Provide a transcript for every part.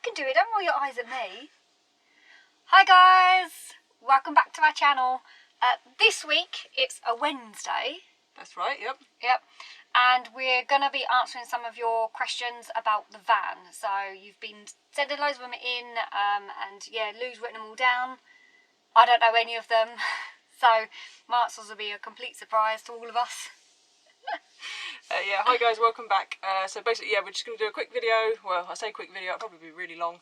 can do it, don't roll your eyes at me. Hi guys, welcome back to our channel. This week it's a Wednesday. That's right, yep. Yep. And we're going to be answering some of your questions about the van. So you've been sending loads of them in, and yeah, Lou's written them all down. I don't know any of them, so my answers will be a complete surprise to all of us. Yeah, hi guys, welcome back. So basically, yeah, we're just going to do a quick video. Well, I say quick video, it'll probably be really long.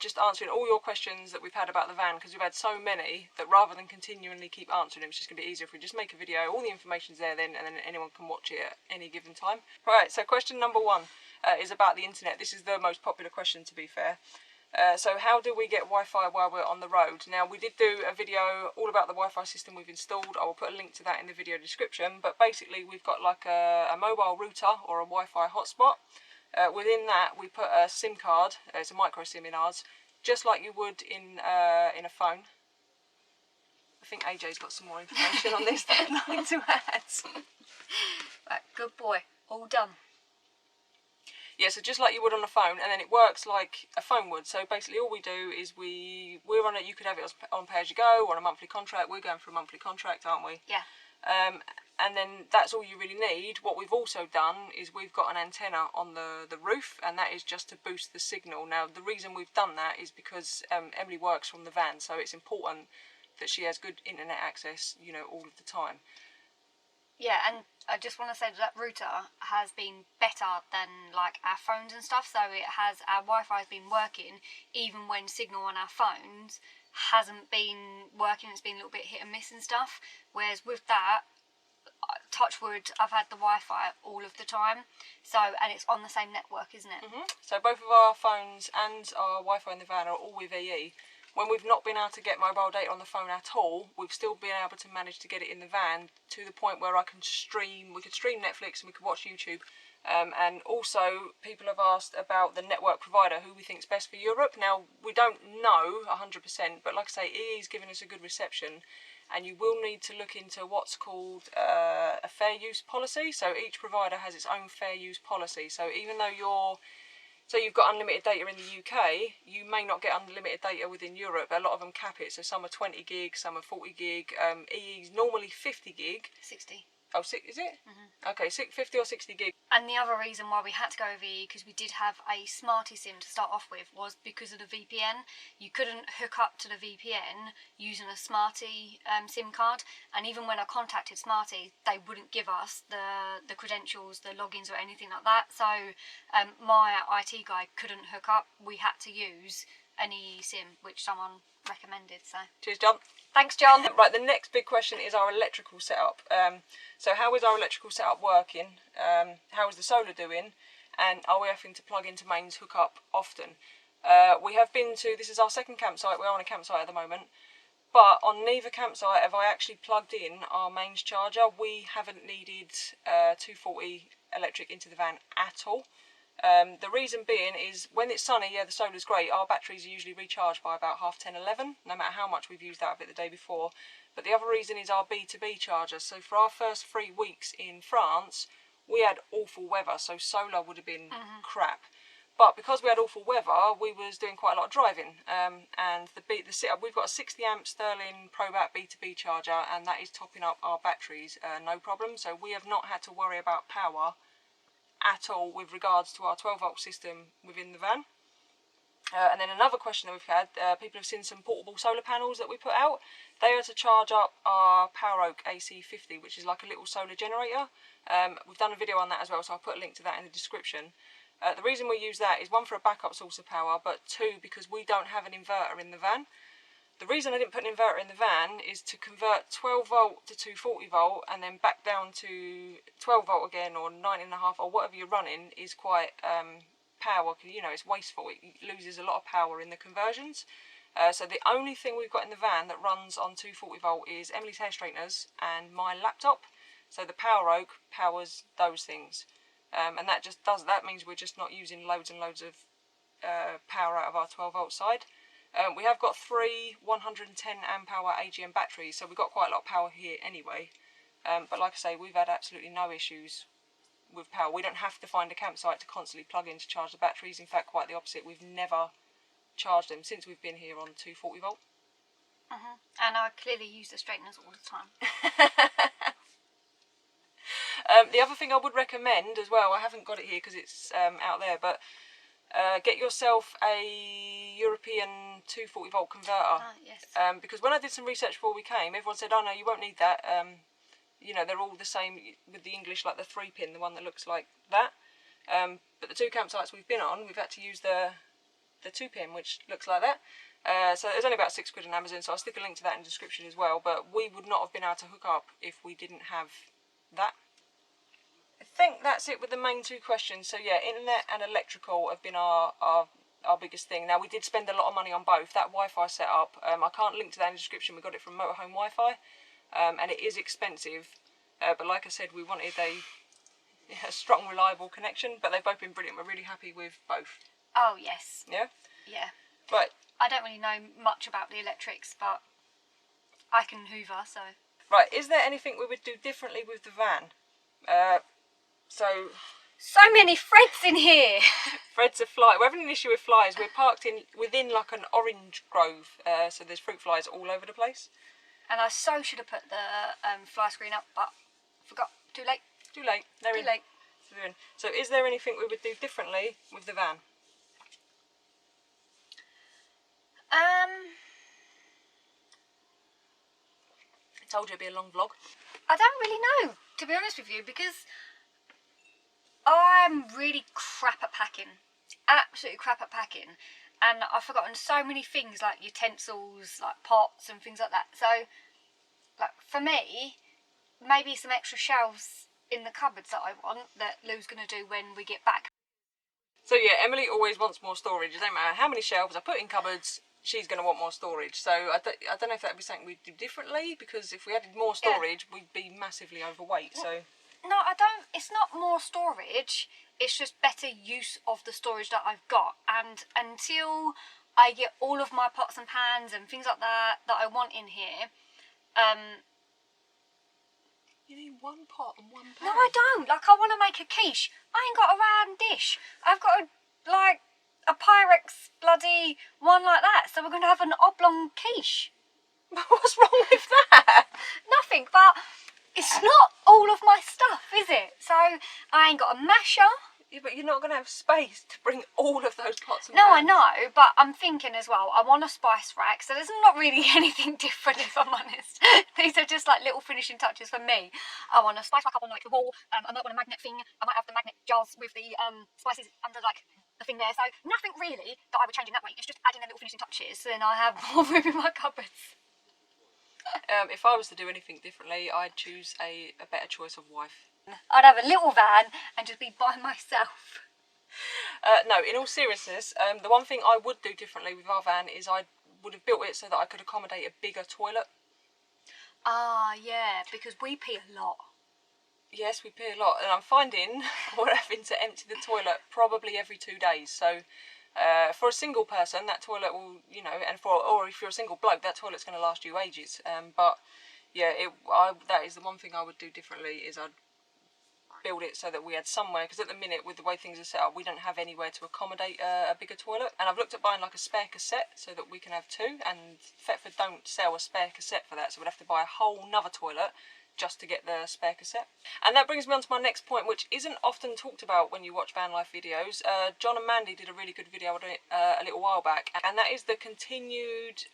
Just answering all your questions that we've had about the van, because we've had so many that rather than continually keep answering them, it's just going to be easier if we just make a video. All the information's there then, and then anyone can watch it at any given time. Right, so question number one is about the internet. This is the most popular question, to be fair. So how do we get Wi-Fi while we're on the road? Now, we did do a video all about the Wi-Fi system we've installed. I will put a link to that in the video description. But basically, we've got like a mobile router or a Wi-Fi hotspot. Within that, we put a SIM card. It's a micro SIM in ours, just like you would in a phone. I think AJ's got some more information on this that I'd like to add. Right, good boy, all done. Yeah, so just like you would on a phone, and then it works like a phone would. So basically all we do is we're on it, you could have it on pay-as-you-go or on a monthly contract. We're going for a monthly contract, aren't we? Yeah. And then that's all you really need. What we've also done is we've got an antenna on the roof, and that is just to boost the signal. Now, the reason we've done that is because Emily works from the van, so it's important that she has good internet access, you know, all of the time. Yeah, and I just want to say that router has been better than like our phones and stuff. So our Wi-Fi has been working even when signal on our phones hasn't been working. It's been a little bit hit and miss and stuff. Whereas with that, touch wood, I've had the Wi-Fi all of the time. So, and it's on the same network, isn't it? So both of our phones and our Wi-Fi in the van are all with EE. When we've not been able to get mobile data on the phone at all, we've still been able to manage to get it in the van to the point where we could stream Netflix and we could watch YouTube. And also, people have asked about the network provider, who we think is best for Europe. Now, we don't know 100%, but like I say, EE's given us a good reception, and you will need to look into what's called a fair use policy. So each provider has its own fair use policy. So even though you've got unlimited data in the UK, you may not get unlimited data within Europe. A lot of them cap it, so some are 20 gig, some are 40 gig. EE's normally 50 gig. 60. Oh, is it? Okay, 50 or 60 gig. And the other reason why we had to go with EE, because we did have a Smarty SIM to start off with, was because of the VPN. You couldn't hook up to the VPN using a Smarty SIM card, and even when I contacted Smarty, they wouldn't give us the credentials, the logins or anything like that. So my IT guy couldn't hook up. We had to use an EE SIM, which someone recommended. So cheers, John. Thanks, John. Right, the next big question is our electrical setup. So how is our electrical setup working? How is the solar doing? And are we having to plug into mains hookup often? We have been to, this is our second campsite, we're on a campsite at the moment, but on neither campsite have I actually plugged in our mains charger. We haven't needed 240 electric into the van at all. The reason being is when it's sunny, yeah, the solar's great. Our batteries are usually recharged by about 10:30, 11, no matter how much we've used out of it the day before. But the other reason is our B2B charger. So for our first 3 weeks in France, we had awful weather, so solar would have been crap. But because we had awful weather, we was doing quite a lot of driving. And the setup, we've got a 60 amp Sterling ProBat B2B charger, and that is topping up our batteries, no problem. So we have not had to worry about power at all with regards to our 12 volt system within the van. And then another question that we've had, people have seen some portable solar panels that we put out. They are to charge up our PowerOak AC50, which is like a little solar generator. We've done a video on that as well, so I'll put a link to that in the description. The reason we use that is one, for a backup source of power, but two, because we don't have an inverter in the van. The reason I didn't put an inverter in the van is to convert 12 volt to 240 volt and then back down to 12 volt again, or 9.5, or whatever you're running, is quite power, you know, it's wasteful. It loses a lot of power in the conversions. So the only thing we've got in the van that runs on 240 volt is Emily's hair straighteners and my laptop. So the PowerOak powers those things, and that means we're just not using loads and loads of power out of our 12 volt side. We have got 3 110 amp hour AGM batteries, so we've got quite a lot of power here anyway. But like I say, we've had absolutely no issues with power. We don't have to find a campsite to constantly plug in to charge the batteries. In fact, quite the opposite. We've never charged them since we've been here on 240 volt. And I clearly use the straighteners all the time. The other thing I would recommend as well, I haven't got it here because it's out there, but get yourself a European 240 volt converter. Yes. Because when I did some research before we came, everyone said, oh no, you won't need that. You know, they're all the same with the English, like the 3-pin, the one that looks like that. But the 2 campsites we've been on, we've had to use the 2-pin, which looks like that. So it was only about £6 on Amazon, so I'll stick a link to that in the description as well. But we would not have been able to hook up if we didn't have that. I think that's it with the main 2 questions. So yeah, internet and electrical have been our biggest thing. Now, we did spend a lot of money on both. That Wi-Fi setup, I can't link to that in the description. We got it from Motorhome Wi-Fi, and it is expensive. But like I said, we wanted a strong, reliable connection. But they've both been brilliant. We're really happy with both. Oh, yes. Yeah? Yeah. Right. I don't really know much about the electrics, but I can hoover, so... Right, is there anything we would do differently with the van? So many threads in here! Threads of fly. We're having an issue with flies. We're parked within like an orange grove, so there's fruit flies all over the place. And I so should have put the fly screen up, but forgot. Too late. Too late. They're in. Too late. They're in. So is there anything we would do differently with the van? I told you it'd be a long vlog. I don't really know, to be honest with you, because I'm really crap at packing. Absolutely crap at packing. And I've forgotten so many things, like utensils, like pots and things like that. So, like, for me, maybe some extra shelves in the cupboards that I want, that Lou's going to do when we get back. So yeah, Emily always wants more storage. It doesn't matter how many shelves I put in cupboards, she's going to want more storage. So I don't know if that would be something we'd do differently, because if we added more storage, we'd be massively overweight. So no, I don't. It's not more storage. It's just better use of the storage that I've got. And until I get all of my pots and pans and things like that I want in here, you need 1 pot and 1 pan. No, I don't. Like, I want to make a quiche. I ain't got a round dish. I've got a Pyrex bloody one like that. So we're going to have an oblong quiche. What's wrong with that? Nothing, but it's not all of my stuff, is it? So I ain't got a masher. Yeah, but you're not going to have space to bring all of those pots and No, I pans. know, but I'm thinking as well, I want a spice rack, so there's not really anything different, if I'm honest. These are just like little finishing touches for me. I want a spice rack up on like the wall, I might want a magnet thing, I might have the magnet jars with the spices under like the thing there, so nothing really that I would change in that way. It's just adding the little finishing touches, so then I have more room in my cupboards. If I was to do anything differently, I'd choose a better choice of wife. I'd have a little van and just be by myself. No, in all seriousness, the one thing I would do differently with our van is I would have built it so that I could accommodate a bigger toilet. Ah, yeah, because we pee a lot. Yes, we pee a lot, and I'm finding we're having to empty the toilet probably every 2 days. So for a single person, that toilet will, you know, or if you're a single bloke, that toilet's going to last you ages. But yeah, that is the one thing I would do differently, is I'd build it so that we had somewhere, because at the minute with the way things are set up, we don't have anywhere to accommodate a bigger toilet. And I've looked at buying like a spare cassette so that we can have 2, and Thetford don't sell a spare cassette for that, so we'd have to buy a whole nother toilet just to get the spare cassette. And that brings me on to my next point, which isn't often talked about when you watch van life videos. John and Mandy did a really good video on it a little while back, and that is the continued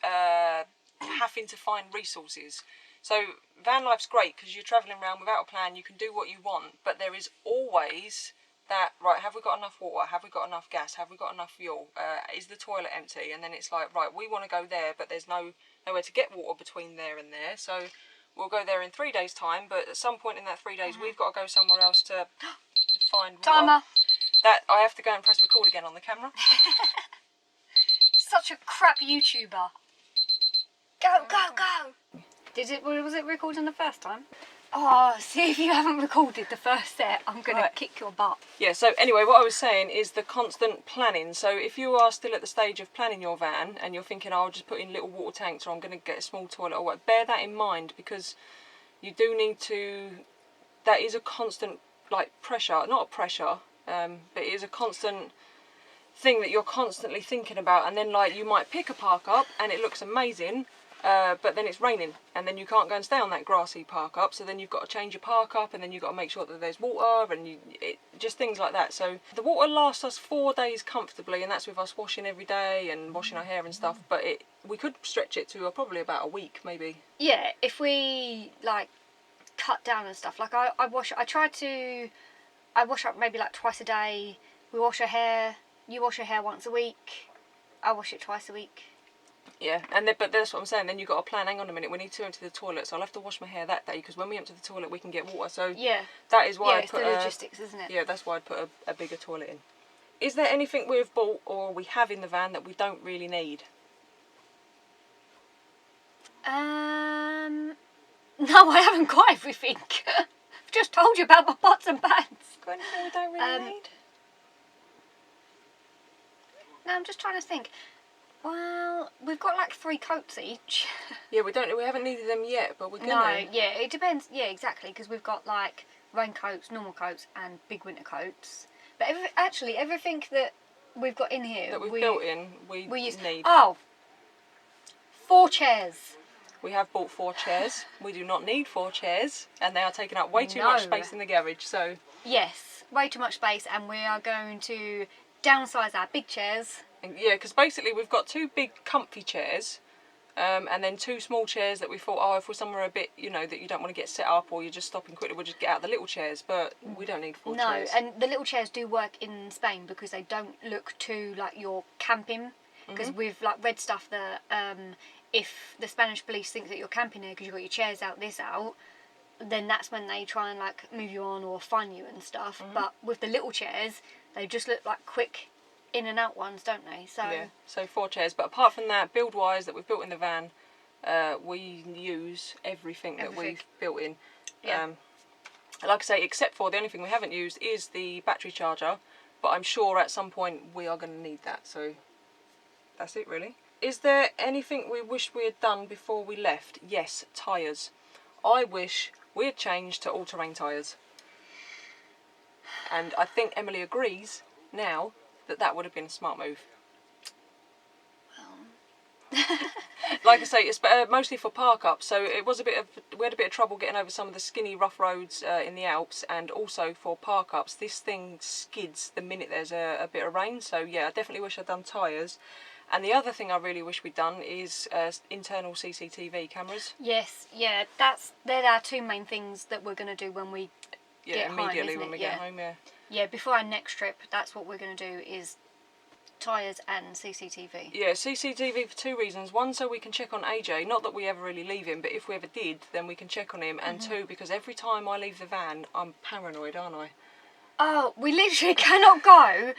having to find resources. So van life's great because you're travelling around without a plan, you can do what you want, but there is always that, right, have we got enough water, have we got enough gas, have we got enough fuel, is the toilet empty? And then it's like, right, we want to go there, but there's nowhere to get water between there and there, so we'll go there in 3 days time, but at some point in that 3 days we've got to go somewhere else to find water. Timer. That, I have to go and press record again on the camera. Such a crap YouTuber. Go, go, go. Was it recording the first time? Oh, see, if you haven't recorded the first set, I'm going to kick your butt. Yeah, so anyway, what I was saying is the constant planning. So if you are still at the stage of planning your van and you're thinking, oh, I'll just put in little water tanks, or I'm going to get a small toilet, or what, bear that in mind, because you do need to, that is a constant like pressure, not a pressure, but it is a constant thing that you're constantly thinking about. And then like you might pick a park up and it looks amazing, but then it's raining and then you can't go and stay on that grassy park up, so then you've got to change your park up, and then you've got to make sure that there's water, and just things like that. So the water lasts us 4 days comfortably, and that's with us washing every day and washing our hair and stuff, but we could stretch it to probably about a week maybe. Yeah, if we like cut down and stuff. Like I wash up maybe like twice a day. We wash our hair. You wash your hair once a week. I wash it twice a week. Yeah, but that's what I'm saying. Then you've got to plan. Hang on a minute, we need to empty the toilet, so I'll have to wash my hair that day, because when we empty the toilet, we can get water. So yeah, that is why I it's put the logistics, isn't it? Yeah, that's why I'd put a bigger toilet in. Is there anything we've bought or we have in the van that we don't really need? No, I haven't got everything. I've just told you about my pots and pans. Got anything we don't really need? No, I'm just trying to think. Well, we've got like 3 coats each. Yeah, we haven't needed them yet, but we're gonna. No, yeah, it depends. Yeah, exactly, because we've got like raincoats, normal coats, and big winter coats. But everything that we've got in here That we've built in, we need. Oh, 4 chairs. We have bought 4 chairs. We do not need 4 chairs, and they are taking up way too much space in the garage. So yes, way too much space, and we are going to downsize our big chairs. Yeah, because basically we've got 2 big comfy chairs, and then 2 small chairs that we thought, oh, if we're somewhere a bit, that you don't want to get set up, or you're just stopping quickly, we'll just get out the little chairs. But we don't need 4 chairs. No, and the little chairs do work in Spain because they don't look too like you're camping. Because we've like read stuff that if the Spanish police think that you're camping there because you've got your chairs out, then that's when they try and like move you on or fine you and stuff. But with the little chairs, they just look like quick in and out ones, don't they? So yeah, so 4 chairs. But apart from that, build wise that we've built in the van, we use everything that we've built in. Yeah. Like I say, except for the only thing we haven't used is the battery charger, but I'm sure at some point we are going to need that. So that's it really. Is there anything we wish we had done before we left? Yes, tyres. I wish we had changed to all-terrain tyres. And I think Emily agrees now that would have been a smart move. Like I say, it's mostly for park up, so it was we had a bit of trouble getting over some of the skinny rough roads in the Alps, and also for park ups this thing skids the minute there's a bit of rain. So yeah, I definitely wish I'd done tyres. And the other thing I really wish we'd done is internal CCTV cameras. yes, yeah, they're our 2 main things that we're going to do when we get immediately home, when we get home. Yeah, before our next trip, that's what we're going to do, is tyres and CCTV. Yeah, CCTV for 2 reasons. 1, so we can check on AJ. Not that we ever really leave him, but if we ever did, then we can check on him. And 2, because every time I leave the van, I'm paranoid, aren't I? Oh, we literally cannot go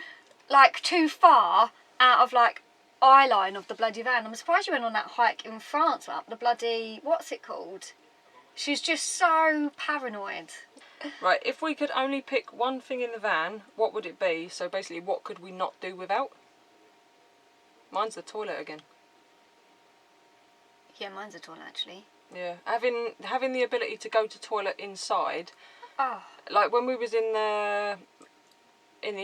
like too far out of like eye line of the bloody van. I'm surprised you went on that hike in France up the bloody, what's it called? She's just so paranoid. Right, if we could only pick one thing in the van, what would it be? So basically, what could we not do without? Mine's the toilet again. Yeah, mine's a toilet actually. Yeah, having the ability to go to toilet inside. Oh. Like when we was in the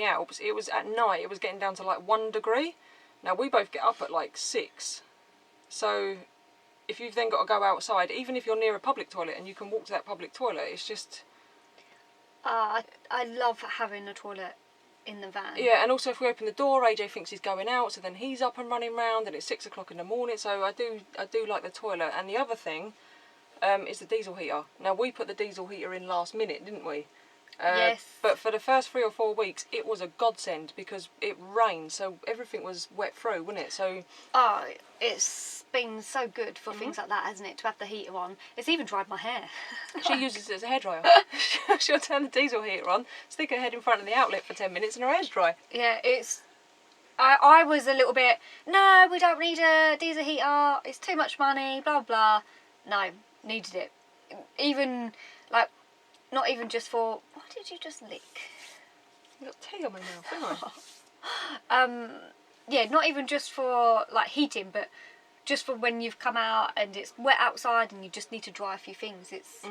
Alps, it was at night. It was getting down to like 1 degree. Now we both get up at like 6. So if you've then got to go outside, even if you're near a public toilet and you can walk to that public toilet, it's just. I love having a toilet in the van. Yeah, and also if we open the door, AJ thinks he's going out, so then he's up and running round, and it's 6 o'clock in the morning. So I do like the toilet. And the other thing is the diesel heater. Now we put the diesel heater in last minute, didn't we? Yes. But for the first 3 or 4 weeks, it was a godsend because it rained, so everything was wet through, wasn't it? So. Oh, it's been so good for things like that, hasn't it? To have the heater on. It's even dried my hair. She uses it as a hairdryer. She'll turn the diesel heater on, stick her head in front of the outlet for 10 minutes, and her hair's dry. Yeah, it's. I was a little bit. No, we don't need a diesel heater. It's too much money. Blah blah. No, needed it. Even like. Not even just for. What did you just lick? I've got tea on my mouth, haven't I? Yeah, not even just for like heating, but just for when you've come out and it's wet outside and you just need to dry a few things. It's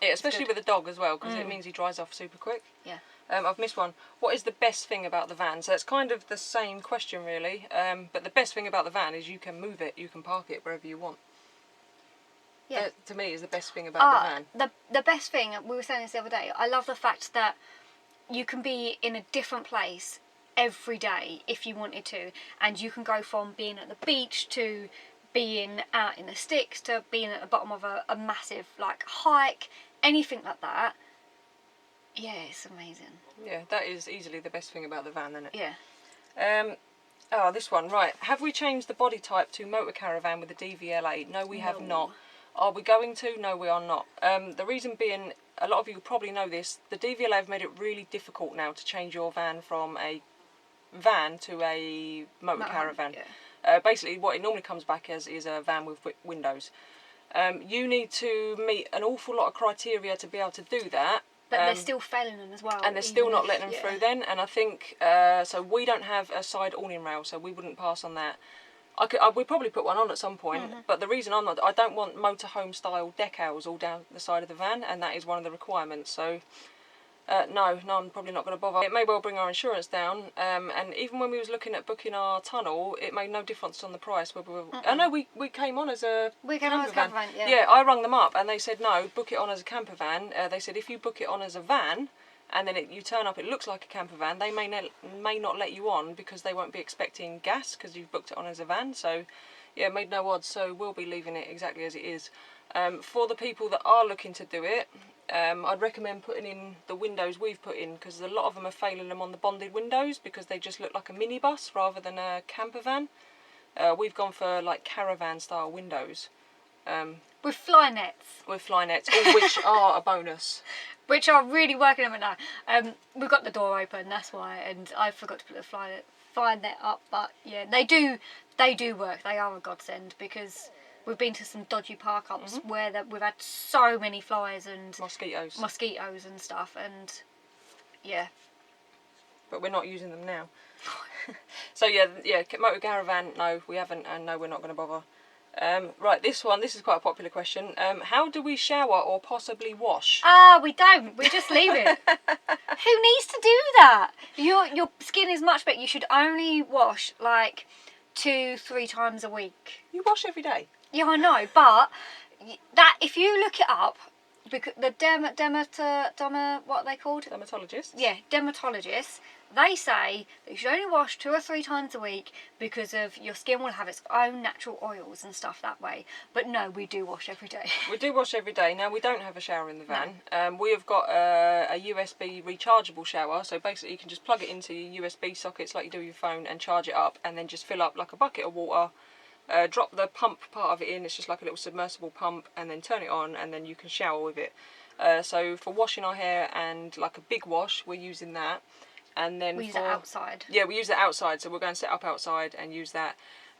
Yeah, especially good. with a dog as well, because it means he dries off super quick. Yeah. I've missed one. What is the best thing about the van? So it's kind of the same question really, but the best thing about the van is you can move it, you can park it wherever you want. Yeah. That, to me, is the best thing about the van. The best thing, we were saying this the other day, I love the fact that you can be in a different place every day if you wanted to, and you can go from being at the beach to being out in the sticks to being at the bottom of a massive like hike, anything like that. Yeah, it's amazing. Yeah, that is easily the best thing about the van, isn't it? Yeah. Oh, this one, right. Have we changed the body type to motor caravan with the DVLA? No, we have No. not. Are we going to? No, we are not. The reason being, a lot of you probably know this, the DVLA have made it really difficult now to change your van from a van to a motor caravan. Yeah. Basically, what it normally comes back as is a van with windows. You need to meet an awful lot of criteria to be able to do that. But they're still failing them as well. And they're still not letting them through then. And I think, so we don't have a side awning rail, so we wouldn't pass on that. We'd probably put one on at some point, but the reason I'm not, I don't want motorhome style decals all down the side of the van, and that is one of the requirements. So no, I'm probably not going to bother. It may well bring our insurance down, and even when we was looking at booking our tunnel, it made no difference on the price. I know we came on as a camper van. Yeah, I rung them up and they said no, book it on as a camper van. They said if you book it on as a van, and then you turn up, it looks like a camper van, they may not let you on because they won't be expecting gas because you've booked it on as a van. So yeah, made no odds, so we'll be leaving it exactly as it is. For the people that are looking to do it, I'd recommend putting in the windows we've put in, because a lot of them are failing them on the bonded windows because they just look like a minibus rather than a camper van. We've gone for like caravan style windows. With fly nets. With fly nets, all which are a bonus. Which are really working on it now. We've got the door open, that's why, and I forgot to put the fly net up, but yeah, they do work. They are a godsend because we've been to some dodgy park ups where we've had so many flies and mosquitoes and stuff, and yeah. But we're not using them now. So yeah, motor caravan, no, we haven't, and no, we're not going to bother. Right, this is quite a popular question. How do we shower or possibly wash? We don't. We just leave it. Who needs to do that? Your skin is much better. You should only wash like 2-3 times a week. You wash every day. Yeah, I know, but that if you look it up, because the what are they called? Dermatologists. Yeah, dermatologists. They say that you should only wash 2 or 3 times a week because of your skin will have its own natural oils and stuff that way. But no, we do wash every day. We do wash every day. Now, we don't have a shower in the van. No. We have got a USB rechargeable shower. So basically you can just plug it into your USB sockets like you do with your phone and charge it up, and then just fill up like a bucket of water. Drop the pump part of it in. It's just like a little submersible pump, and then turn it on, and then you can shower with it. So for washing our hair and like a big wash, we're using that. And then we use it outside. Yeah, we use it outside, so we're going to set up outside and use that.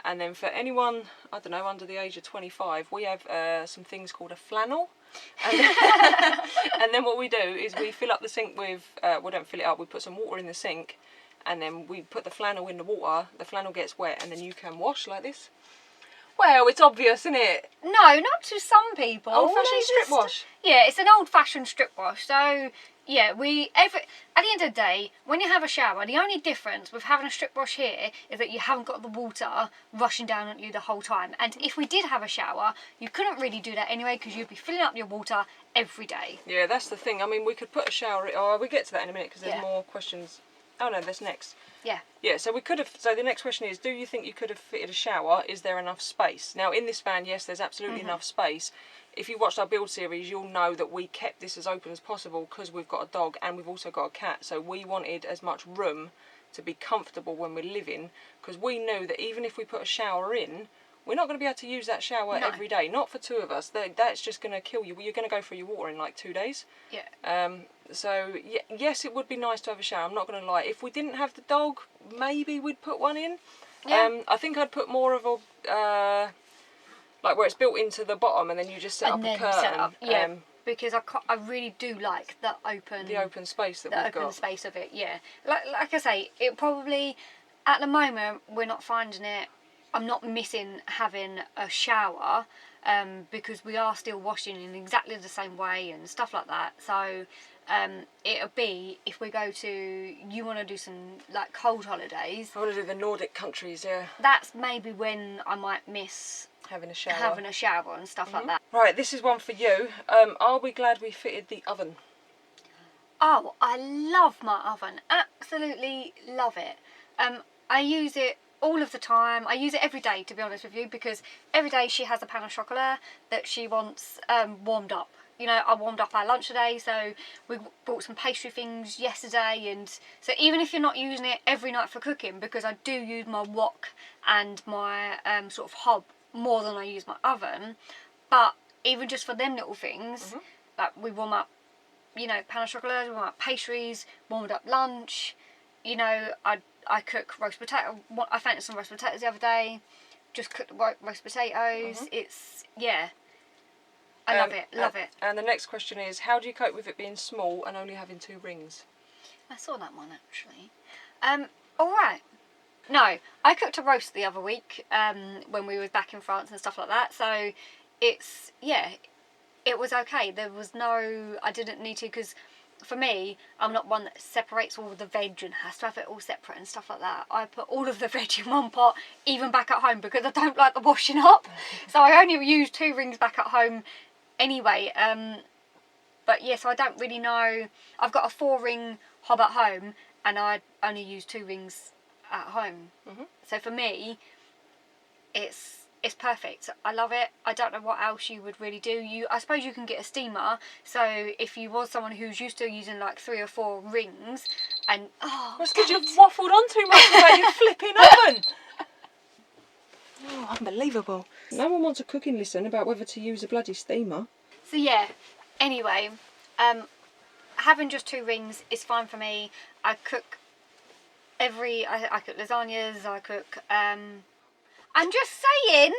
And then for anyone, I don't know, under the age of 25, we have some things called a flannel. And then, and then what we do is we fill up the sink with, we don't fill it up, we put some water in the sink, and then we put the flannel in the water, the flannel gets wet, and then you can wash like this. Well, it's obvious, isn't it? No, not to some people. Old-fashioned strip wash. Yeah, it's an old-fashioned strip wash. So, yeah, at the end of the day, when you have a shower, the only difference with having a strip wash here is that you haven't got the water rushing down on you the whole time. And if we did have a shower, you couldn't really do that anyway because you'd be filling up your water every day. Yeah, that's the thing. I mean, we could put a shower... Oh, we'll get to that in a minute because there's more questions. Oh no, that's next. Yeah. Yeah, so we could have... So the next question is, do you think you could have fitted a shower? Is there enough space? Now, in this van, yes, there's absolutely enough space. If you watched our build series, you'll know that we kept this as open as possible because we've got a dog and we've also got a cat. So we wanted as much room to be comfortable when we're living, because we knew that even if we put a shower in, we're not going to be able to use that shower every day. Not for 2 of us. That's just going to kill you. You're going to go through your water in like 2 days. Yeah. So, yes, it would be nice to have a shower. I'm not going to lie. If we didn't have the dog, maybe we'd put one in. Yeah. I think I'd put more of a... like where it's built into the bottom and then you just set up a curtain. Yeah, because I really do like the open space that we've got. The open space of it, yeah. Like I say, it probably, at the moment, we're not finding it I'm not missing having a shower, because we are still washing in exactly the same way and stuff like that. So it'll be, if we go to, you want to do some like cold holidays, I want to do the Nordic countries, yeah. that's maybe when I might miss Having a shower. having a shower and stuff like that. Right, this is one for you. Are we glad we fitted the oven? Oh, I love my oven. Absolutely love it. I use it all of the time. I use it every day, to be honest with you, because every day she has a pan au chocolat that she wants warmed up. You know, I warmed up our lunch today, so we bought some pastry things yesterday, and so even if you're not using it every night for cooking, because I do use my wok and my sort of hob more than I use my oven, but even just for them little things, like we warm up, you know, pan au chocolat, warm up pastries, warmed up lunch, you know, I cook roast potato. I fancied some roast potatoes the other day, just cooked the roast potatoes. It's, yeah, I love it, love it. And the next question is, how do you cope with it being small and only having 2 rings? I saw that one actually. Alright. No, I cooked a roast the other week when we were back in France and stuff like that, so it's, yeah, it was okay. There was no, I didn't need to, because for me, I'm not one that separates all the veg and has to have it all separate and stuff like that. I put all of the veg in one pot, even back at home, because I don't like the washing up. So I only use 2 rings back at home anyway. But yes, yeah, so I don't really know. I've got a 4-ring hob at home, and I only use 2 rings at home. So for me, it's perfect. I love it. I don't know what else you would really do. I suppose you can get a steamer, so if you was someone who's used to using like 3 or 4 rings, and that's because you've waffled on too much about your flipping oven. Oh, unbelievable. No one wants a cooking lesson about whether to use a bloody steamer. So yeah, anyway, having just 2 rings is fine for me. I cook I cook lasagnas, I cook, I'm just saying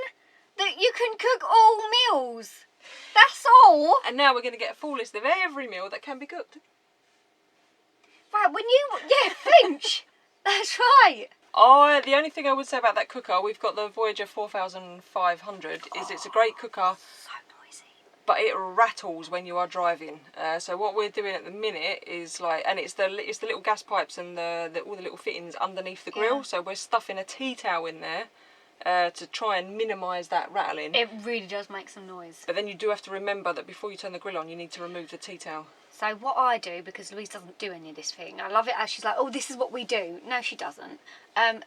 that you can cook all meals. That's all. And now we're going to get a full list of every meal that can be cooked. Right, yeah, flinch. That's right. The only thing I would say about that cooker, we've got the Voyager 4500, is it's a great cooker. So noisy. But it rattles when you are driving. So what we're doing at the minute is like, and it's the little gas pipes and all the little fittings underneath the grill. Yeah. So we're stuffing a tea towel in there to try and minimise that rattling. It really does make some noise. But then you do have to remember that before you turn the grill on, you need to remove the tea towel. So what I do, because Louise doesn't do any of this thing, I love it as she's like, oh, this is what we do. No, she doesn't.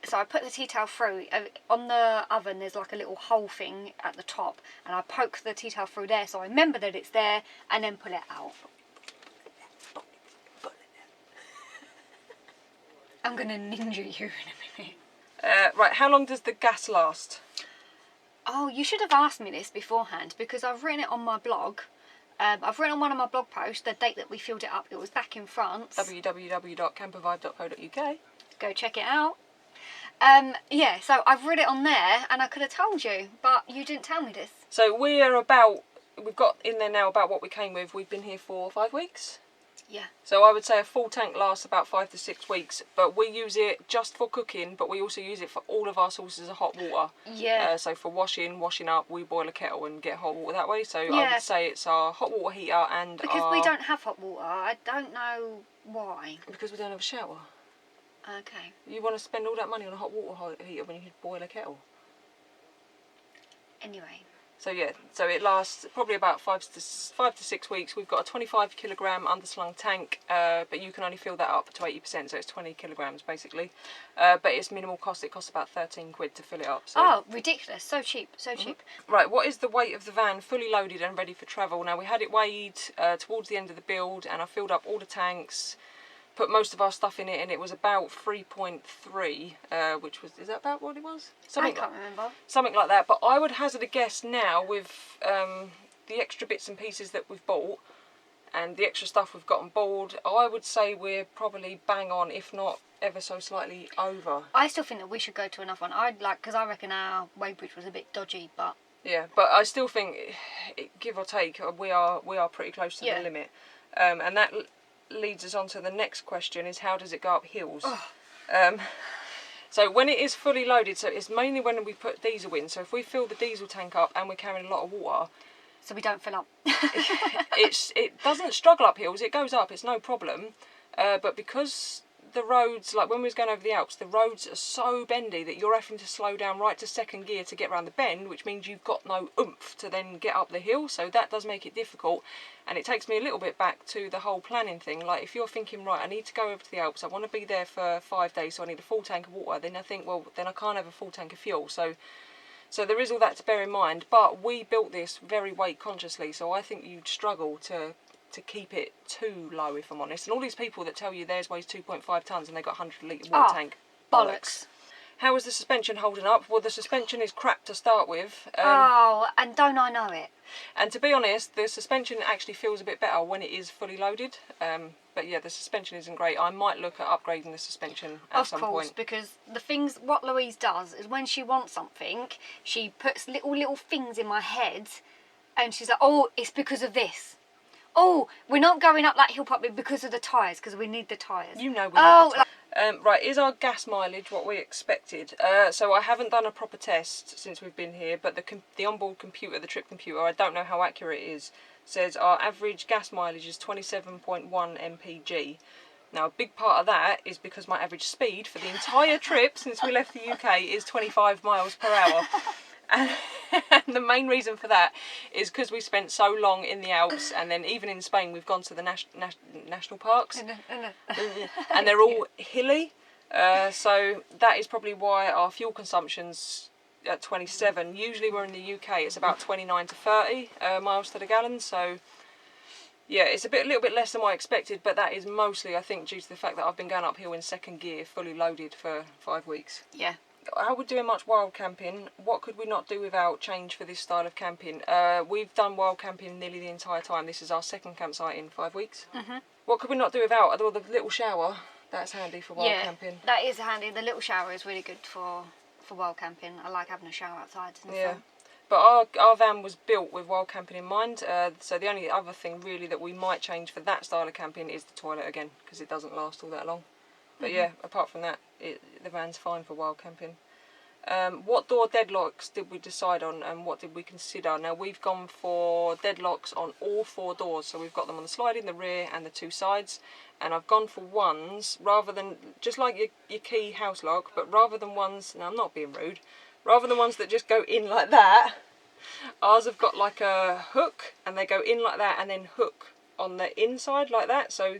So I put the tea towel through. On the oven, there's like a little hole thing at the top, and I poke the tea towel through there, so I remember that it's there, and then pull it out. I'm going to ninja you in a minute. Right, how long does the gas last? Oh, you should have asked me this beforehand, because I've written it on my blog. I've written on one of my blog posts the date that we filled it up. It was back in France. www.campervibe.co.uk. Go check it out. Yeah, so I've written it on there, and I could have told you, but you didn't tell me this. So we've got in there now about what we came with. We've been here for 5 weeks. Yeah. So I would say a full tank lasts about 5 to 6 weeks, but we use it just for cooking, but we also use it for all of our sources of hot water. Yeah. So for washing up, we boil a kettle and get hot water that way. So Yeah. I would say it's our hot water heater and because we don't have hot water. I don't know why. Because we don't have a shower. Okay. You want to spend all that money on a hot water heater when you could boil a kettle. Anyway. So yeah, so it lasts probably about 5 to 6 weeks. We've got a 25 kilogram underslung tank, but you can only fill that up to 80%, so it's 20 kilograms basically. But it's minimal cost. It costs about 13 quid to fill it up. So. Oh, ridiculous! So cheap, so cheap. Right, what is the weight of the van fully loaded and ready for travel? Now we had it weighed towards the end of the build, and I filled up all the tanks, put most of our stuff in it, and it was about 3.3, which was, is that about what it was? I can't remember. Something like that, but I would hazard a guess now with the extra bits and pieces that we've bought and the extra stuff we've got on board, I would say we're probably bang on, if not ever so slightly over. I still think that we should go to another one. Because I reckon our weighbridge was a bit dodgy, but... Yeah, but I still think, give or take, we are pretty close to the limit. And that leads us on to the next question, is how does it go up hills? So when it is fully loaded, so it's mainly when we put diesel in. So if we fill the diesel tank up and we're carrying a lot of water, So we don't fill up. it doesn't struggle up hills. It goes up. It's no problem. But because the roads, like when we was going over the Alps, the roads are so bendy that you're having to slow down right to second gear to get around the bend, which means you've got no oomph to then get up the hill. So that does make it difficult. And it takes me a little bit back to the whole planning thing. Like if you're thinking, right, I need to go over to the Alps, I want to be there for 5 days, so I need a full tank of water. Then I think, well, then I can't have a full tank of fuel. So there is all that to bear in mind. But we built this very weight consciously, so I think you'd struggle to keep it too low, if I'm honest. And all these people that tell you theirs weighs 2.5 tonnes and they got a 100 litre water tank. Bollocks. How is the suspension holding up? Well, the suspension is crap to start with. And don't I know it? And to be honest, the suspension actually feels a bit better when it is fully loaded. But yeah, the suspension isn't great. I might look at upgrading the suspension at some point. Of course, because what Louise does is when she wants something, she puts little things in my head and she's like, oh, it's because of this. Oh, we're not going up that hill properly because of the tyres, because we need the tyres. You know we need the tyres. Right, is our gas mileage what we expected? So I haven't done a proper test since we've been here, but the onboard computer, the trip computer, I don't know how accurate it is, says our average gas mileage is 27.1 mpg. Now, a big part of that is because my average speed for the entire trip since we left the UK is 25 miles per hour. And the main reason for that is because we spent so long in the Alps, and then even in Spain we've gone to the national parks, and they're all hilly, so that is probably why our fuel consumption's at 27. Usually we're in the UK, it's about 29 to 30 miles to the gallon, so yeah, it's a little bit less than what I expected, but that is mostly, I think, due to the fact that I've been going uphill in second gear, fully loaded for 5 weeks. Yeah. How we're doing much wild camping, what could we not do without change for this style of camping? We've done wild camping nearly the entire time. This is our second campsite in 5 weeks. What could we not do without? Well, the little shower, that's handy for wild camping. That is handy. The little shower is really good for wild camping. I like having a shower outside and stuff. But our van was built with wild camping in mind, so the only other thing really that we might change for that style of camping is the toilet again, because it doesn't last all that long. But yeah, apart from that, the van's fine for wild camping. What door deadlocks did we decide on, and what did we consider? Now, we've gone for deadlocks on all 4 doors, so we've got them on the slide in the rear and the 2 sides, and I've gone for ones, rather than, just like your key house lock, but rather than ones, now I'm not being rude, rather than ones that just go in like that, ours have got like a hook, and they go in like that, and then hook on the inside like that, so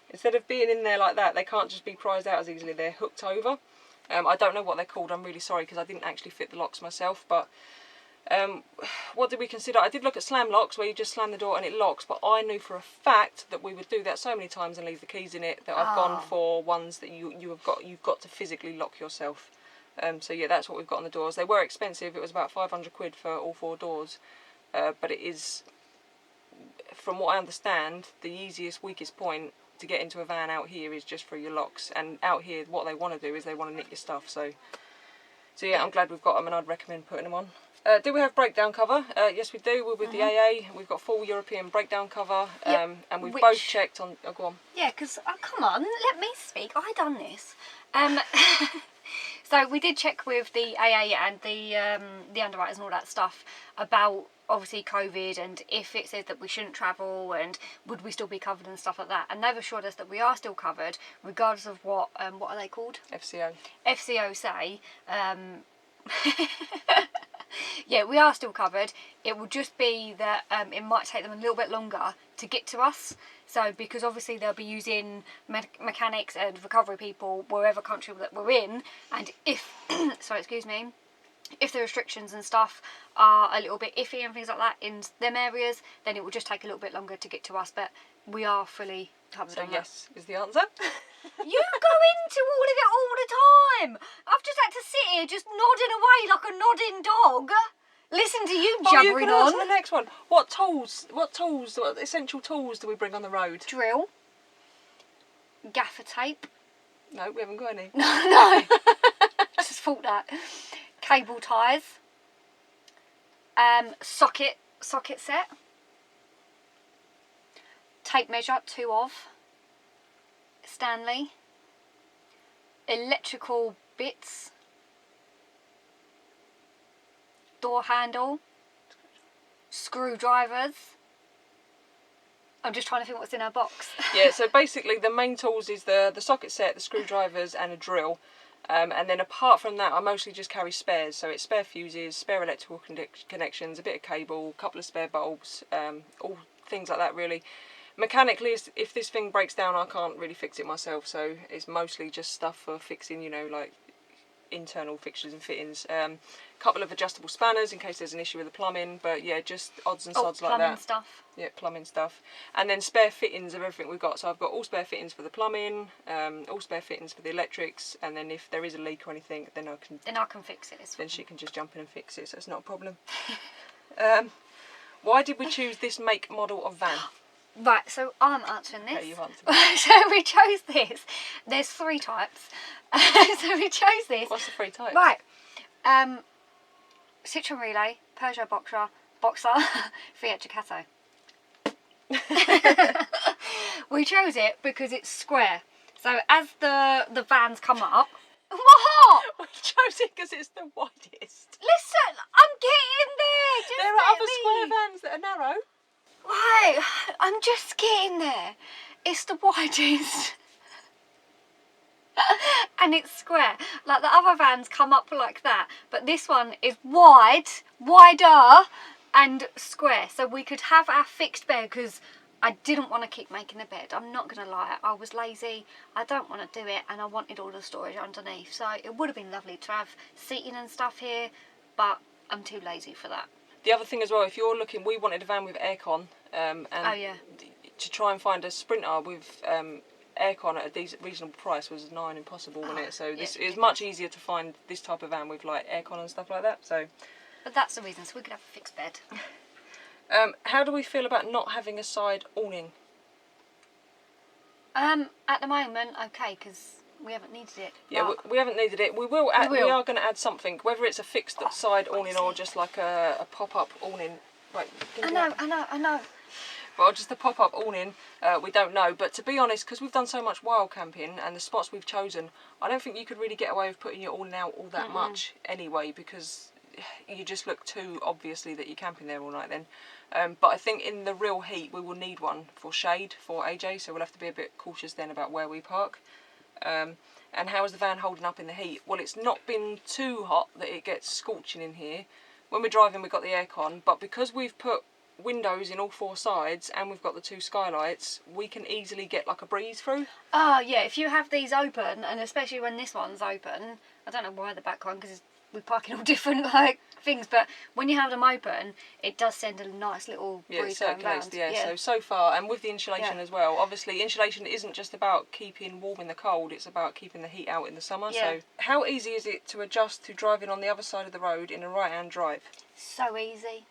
instead of being in there like that, they can't just be prized out as easily, they're hooked over. I don't know what they're called, I'm really sorry, because I didn't actually fit the locks myself, but what did we consider? I did look at slam locks, where you just slam the door and it locks, but I knew for a fact that we would do that so many times and leave the keys in it, that I've gone for ones that you've got to physically lock yourself. So yeah, that's what we've got on the doors. They were expensive, it was about 500 quid for all 4 doors, but it is, from what I understand, the easiest, weakest point to get into a van out here is just for your locks, and out here what they want to do is they want to nick your stuff, so yeah, I'm glad we've got them, and I'd recommend putting them on. Do we have breakdown cover? Yes we do, we're with the AA, we've got full European breakdown cover, and we've both checked on, oh, go on. Yeah, because, come on, let me speak, I done this. So we did check with the AA and the underwriters and all that stuff about obviously COVID, and if it says that we shouldn't travel and would we still be covered and stuff like that, and they've assured us that we are still covered regardless of what are they called? FCO say. Yeah, we are still covered. It will just be that it might take them a little bit longer to get to us. So, because obviously they'll be using mechanics and recovery people wherever country that we're in, and if, sorry, excuse me, if the restrictions and stuff are a little bit iffy and things like that in them areas, then it will just take a little bit longer to get to us, but we are fully covered. So yes is the answer. You go into all of it all the time. I've just had to sit here just nodding away like a nodding dog. Listen to you jabbering you can on. answer the next one. What essential tools do we bring on the road? Drill. Gaffer tape. No, we haven't got any. No. Just thought that. Cable ties. Socket set. Tape measure, 2 of. Stanley. Electrical bits. Door handle. Screwdrivers. I'm just trying to think what's in our box. Yeah, so basically the main tools is the socket set, the screwdrivers and a drill. And then apart from that, I mostly just carry spares. So it's spare fuses, spare electrical connections, a bit of cable, a couple of spare bulbs, all things like that really. Mechanically, if this thing breaks down, I can't really fix it myself. So it's mostly just stuff for fixing, you know, like internal fixtures and fittings. Couple of adjustable spanners in case there's an issue with the plumbing, but yeah, just odds and sods like that. Plumbing stuff. Yeah, plumbing stuff. And then spare fittings of everything we've got. So I've got all spare fittings for the plumbing, all spare fittings for the electrics, and then if there is a leak or anything, then I can fix it. then she can just jump in and fix it, so it's not a problem. Why did we choose this make model of van? Right, so I'm answering this. Okay, you answer. So we chose this. There's 3 types. So we chose this. What's the 3 types? Right. Citroen Relay, Peugeot Boxer, Fiat Ducato. We chose it because it's square. So as the vans come up, what? We chose it because it's the widest. Listen, I'm getting there. Just There are let other me. square vans that are narrow. Right, I'm just getting there. It's the widest. And it's square. Like the other vans come up like that, but this one is wider and square. So we could have our fixed bed because I didn't want to keep making the bed. I'm not going to lie, I was lazy. I don't want to do it and I wanted all the storage underneath. So it would have been lovely to have seating and stuff here, but I'm too lazy for that. The other thing as well, if you're looking, we wanted a van with aircon, and to try and find a Sprinter with aircon at a reasonable price was nigh on impossible, wasn't it? So this is much easier to find this type of van with like aircon and stuff like that. So, but that's the reason, so we could have a fixed bed. How do we feel about not having a side awning? At the moment, okay, because we haven't needed it. Yeah, we haven't needed it. We will. We are going to add something, whether it's a fixed side awning or just like a pop-up awning. Right. I know. Well, just a pop-up awning, we don't know. But to be honest, because we've done so much wild camping and the spots we've chosen, I don't think you could really get away with putting your awning out all that much anyway, because you just look too obviously that you're camping there all night then. But I think in the real heat we will need one for shade for AJ, so we'll have to be a bit cautious then about where we park. And how is the van holding up in the heat? Well, it's not been too hot that it gets scorching in here. When we're driving we've got the aircon, but because we've put windows in all 4 sides and we've got the 2 skylights, we can easily get like a breeze through. Oh yeah, if you have these open, and especially when this one's open, I don't know why the back one, because we're parking all different like things, but when you have them open, it does send a nice little breeze it circulates the air. So far, and with the insulation as well, obviously insulation isn't just about keeping warm in the cold, it's about keeping the heat out in the summer. So how easy is it to adjust to driving on the other side of the road in a right-hand drive? So easy.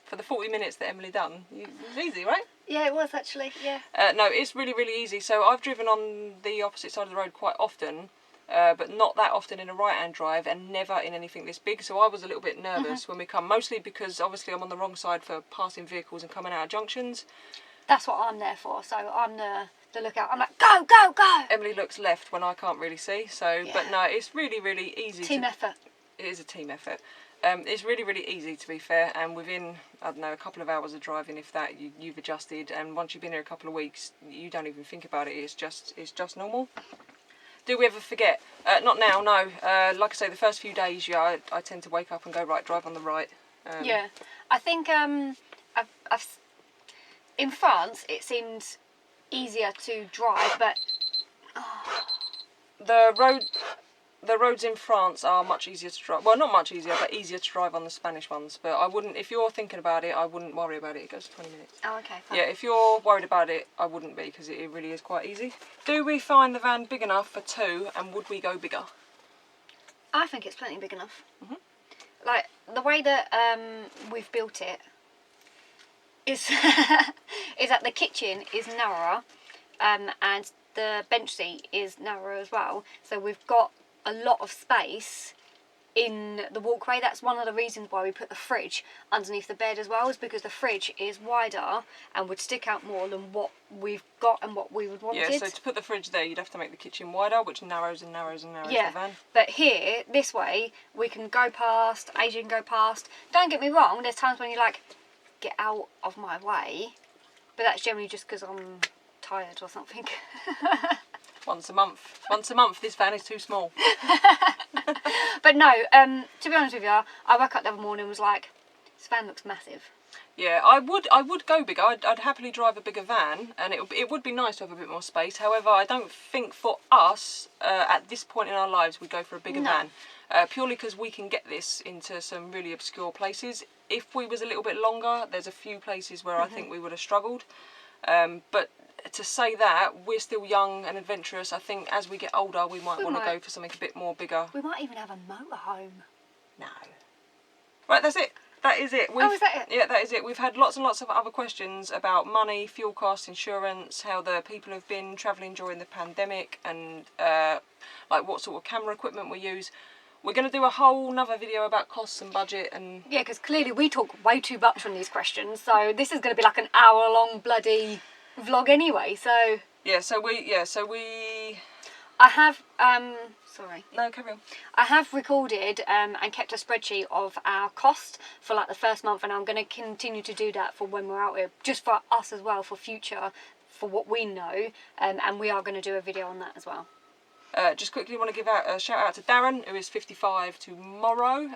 For the 40 minutes that Emily done, it was easy, right? Yeah, it was actually, yeah. No, it's really, really easy. So I've driven on the opposite side of the road quite often, but not that often in a right-hand drive and never in anything this big. So I was a little bit nervous when we come, mostly because obviously I'm on the wrong side for passing vehicles and coming out of junctions. That's what I'm there for, so I'm the lookout. I'm like, go, go, go! Emily looks left when I can't really see, so, but no, it's really, really easy. Team effort. It is a team effort. It's really, really easy to be fair, and within, I don't know, a couple of hours of driving, if that, you've adjusted, and once you've been here a couple of weeks, you don't even think about it, it's just normal. Do we ever forget? Not now, no. Like I say, the first few days, yeah, I tend to wake up and go, right, drive on the right. Yeah, I think in France it seemed easier to drive, but the roads in France are much easier to drive. Well, not much easier, but easier to drive on the Spanish ones. But I wouldn't, if you're thinking about it, I wouldn't worry about it. It goes to 20 minutes. Oh, okay, fine. Yeah, if you're worried about it, I wouldn't be, because it really is quite easy. Do we find the van big enough for 2, and would we go bigger? I think it's plenty big enough. Like, the way that we've built it is, is that the kitchen is narrower, and the bench seat is narrower as well. So we've got a lot of space in the walkway. That's one of the reasons why we put the fridge underneath the bed as well, is because the fridge is wider and would stick out more than what we've got and what we would want. Yeah, so to put the fridge there, you'd have to make the kitchen wider, which narrows and narrows and narrows the van. But here, this way, we can go past, Asia can go past. Don't get me wrong, there's times when you're like, get out of my way. But that's generally just because I'm tired or something. Once a month. Once a month, this van is too small. But no, to be honest with you, I woke up the other morning and was like, this van looks massive. Yeah, I would go bigger. I'd happily drive a bigger van, and it would be nice to have a bit more space. However, I don't think for us, at this point in our lives, we'd go for a bigger van. Purely because we can get this into some really obscure places. If we was a little bit longer, there's a few places where I think we would have struggled. But to say that, we're still young and adventurous. I think as we get older, we might want to go for something a bit more bigger. We might even have a motorhome. No. Right, that's it. That is it. Is that it? Yeah, that is it. We've had lots and lots of other questions about money, fuel costs, insurance, how the people have been travelling during the pandemic, and like what sort of camera equipment we use. We're going to do a whole nother video about costs and budget and... Yeah, because clearly we talk way too much on these questions, so this is going to be like an hour-long bloody vlog anyway, so... Yeah, so we... I have, sorry. No, carry on. I have recorded and kept a spreadsheet of our cost for like the first month, and I'm going to continue to do that for when we're out here, just for us as well, for future, for what we know, and we are going to do a video on that as well. Just quickly want to give out a shout out to Darren, who is 55 tomorrow.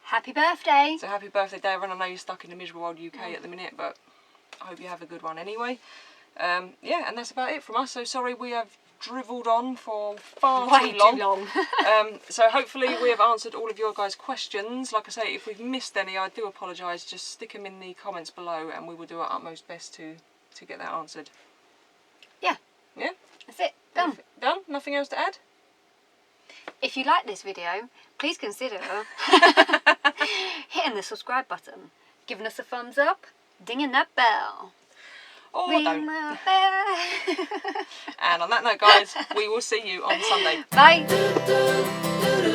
Happy birthday! So happy birthday, Darren. I know you're stuck in the miserable old UK at the minute, but I hope you have a good one anyway. Yeah, and that's about it from us. So sorry we have drivelled on for way too long. So hopefully we have answered all of your guys' questions. Like I say, if we've missed any, I do apologise. Just stick them in the comments below, and we will do our utmost best to get that answered. Yeah. Yeah. That's it. Done. Done? Nothing else to add? If you like this video, please consider hitting the subscribe button, giving us a thumbs up, dinging that bell. Or Ring don't. my bell. And on that note, guys, we will see you on Sunday. Bye.